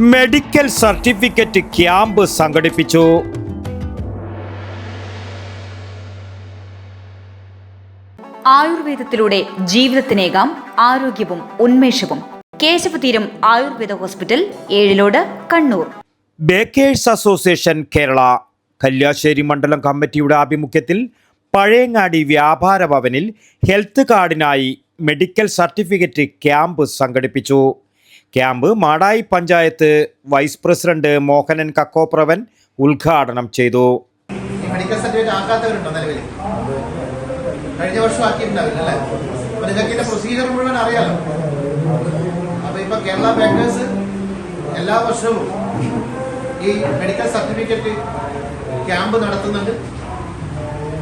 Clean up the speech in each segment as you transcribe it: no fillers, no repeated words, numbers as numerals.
Medical certificate camp സംഘടിപ്പിച്ചു. ആയുർവേദത്തിലൂടെ ജീവിതത്തിനേകാം ആരോഗ്യവും ഉന്മേഷവും. Keshavatheeram Ayurveda hospital, Ezhilode, Kannur. Bakers association Kerala Kalliasseri മണ്ഡലം കമ്മിറ്റിയുടെ ആഭിമുഖ്യത്തിൽ പഴയങ്ങാടി വ്യാപാര ഭവനിൽ ഹെൽത്ത് കാർഡിനായി മെഡിക്കൽ സർട്ടിഫിക്കറ്റ് ക്യാമ്പ് സംഘടിപ്പിച്ചു. Camp Madayi panchayat vice president Mohanan Kakkopravan ഉദ്ഘാടനം ചെയ്തു. മെഡിക്കൽ സർട്ടിഫിക്കറ്റ് ആക്കാത്തവരുണ്ടോ നിലവിൽ? കഴിഞ്ഞ വർഷം ആക്കിയിട്ടുണ്ടാവില്ല. അപ്പൊ നിങ്ങൾക്ക് ഇതിന്റെ പ്രൊസീജിയർ മുഴുവൻ അറിയാലോ. അപ്പൊ ഇപ്പൊ കേരള ബേക്കേഴ്സ് എല്ലാ വർഷവും ഈ മെഡിക്കൽ സർട്ടിഫിക്കറ്റ് ക്യാമ്പ് നടത്തുന്നുണ്ട്.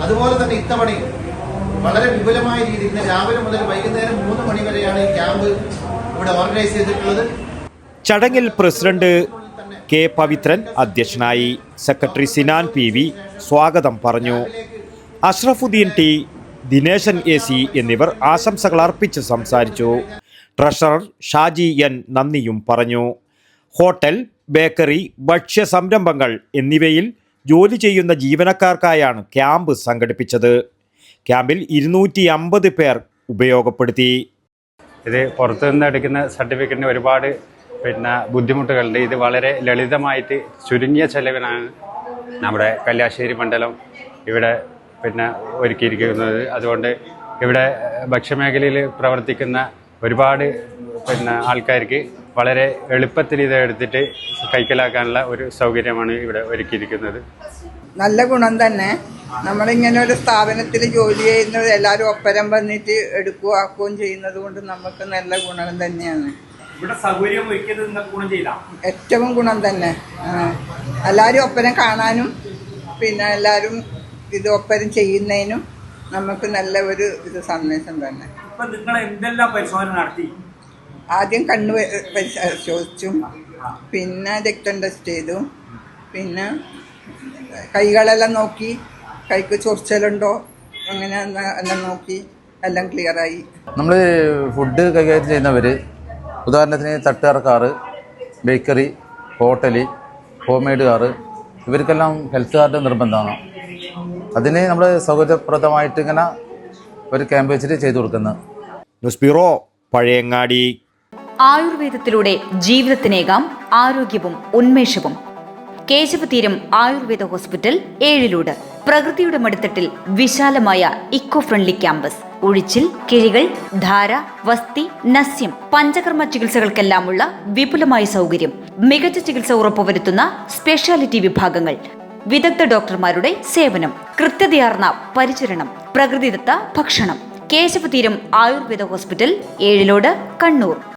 അതുപോലെ തന്നെ ഇത്തവണയും വളരെ വിപുലമായ രീതിയിൽ ഇന്ന് രാവിലെ മുതൽ വൈകുന്നേരം 3 മണി വരെയാണ് ഈ ക്യാമ്പ് ഇവിടെ ഓർഗനൈസ് ചെയ്തിട്ടുള്ളത്. ചടങ്ങിൽ പ്രസിഡന്റ് കെ പവിത്രൻ അധ്യക്ഷനായി. സെക്രട്ടറി സിനാൻ PV സ്വാഗതം പറഞ്ഞു. അഷ്റഫുദ്ദീൻ T, ദിനേശൻ AC എന്നിവർ ആശംസകൾ അർപ്പിച്ച് സംസാരിച്ചു. ട്രഷറർ ഷാജി N നന്ദിയും പറഞ്ഞു. ഹോട്ടൽ, ബേക്കറി, ഭക്ഷ്യ സംരംഭങ്ങൾ എന്നിവയിൽ ജോലി ചെയ്യുന്ന ജീവനക്കാർക്കായാണ് ക്യാമ്പ് സംഘടിപ്പിച്ചത്. ക്യാമ്പിൽ 250 പേർ ഉപയോഗപ്പെടുത്തി. ഇത് പുറത്തുനിന്ന് എടുക്കുന്ന സർട്ടിഫിക്കറ്റിന് ഒരുപാട് ബുദ്ധിമുട്ടുകളുണ്ട്. ഇത് വളരെ ലളിതമായിട്ട് ചുരുങ്ങിയ ചെലവിനാണ് നമ്മുടെ കല്യാശ്ശേരി മണ്ഡലം ഇവിടെ ഒരുക്കിയിരിക്കുന്നത്. അതുകൊണ്ട് ഇവിടെ ഭക്ഷ്യമേഖലയിൽ പ്രവർത്തിക്കുന്ന ഒരുപാട് ആൾക്കാർക്ക് വളരെ എളുപ്പത്തിൽ ഇത് എടുത്തിട്ട് കൈക്കലാക്കാനുള്ള ഒരു സൗകര്യമാണ് ഇവിടെ ഒരുക്കിയിരിക്കുന്നത്. നല്ല ഗുണം തന്നെ. നമ്മളിങ്ങനെ ഒരു സ്ഥാപനത്തിൽ ജോലി ചെയ്യുന്നത് എല്ലാവരും ഒപ്പരം വന്നിട്ട് ആക്കുകയും ചെയ്യുന്നത് കൊണ്ട് നമുക്ക് നല്ല ഗുണം തന്നെയാണ്. ഏറ്റവും ഗുണം തന്നെ. എല്ലാവരും ഒപ്പരം കാണാനും എല്ലാവരും ഇത് ഒപ്പരം ചെയ്യുന്നതിനും നമുക്ക് നല്ല ഒരു സന്ദേശം തന്നെ. ആദ്യം കണ്ണ് പരിശോധിച്ചു, പിന്നെ രക്തം ടെസ്റ്റ് ചെയ്തു, പിന്നെ കൈകളെല്ലാം നോക്കി, കൈക്ക് ചൊറിച്ചലുണ്ടോ അങ്ങനെ എല്ലാം നോക്കി എല്ലാം ക്ലിയറായി. നമ്മൾ ഫുഡ് കൈകാര്യം ചെയ്യുന്നവർ, ഉദാഹരണത്തിന് തട്ടുകാർക്കാറ്, ബേക്കറി, ഹോട്ടൽ, ഹോം മെയ്ഡ് കാറ്, ഇവർക്കെല്ലാം ഹെൽത്ത് കാർഡ് നിർബന്ധമാണ്. അതിന് നമ്മൾ സൗകര്യപ്രദമായിട്ട് ഇങ്ങനെ ഒരു ക്യാമ്പ് വെച്ചിട്ട് ചെയ്തു കൊടുക്കുന്നത്. News bureau, Pazhayangadi. ആയുർവേദത്തിലൂടെ ജീവിതത്തിനേകാം ആരോഗ്യവും ഉന്മേഷവും. കേശവതീരം ആയുർവേദ ഹോസ്പിറ്റൽ, ഏഴിലോട്. പ്രകൃതിയുടെ മടിത്തട്ടിൽ വിശാലമായ ഇക്കോ ഫ്രണ്ട്ലി ക്യാമ്പസ്. ഒഴിച്ചിൽ, കിഴികൾ, ധാര, വസ്തി, നസ്യം, പഞ്ചകർമ്മ ചികിത്സകൾക്കെല്ലാമുള്ള വിപുലമായ സൗകര്യം. മികച്ച ചികിത്സ ഉറപ്പുവരുത്തുന്ന സ്പെഷ്യാലിറ്റി വിഭാഗങ്ങൾ, വിദഗ്ധ ഡോക്ടർമാരുടെ സേവനം, കൃത്യതയാർന്ന പരിചരണം, പ്രകൃതിദത്ത ഭക്ഷണം. കേശവതീരം ആയുർവേദ ഹോസ്പിറ്റൽ, ഏഴിലോട്, കണ്ണൂർ.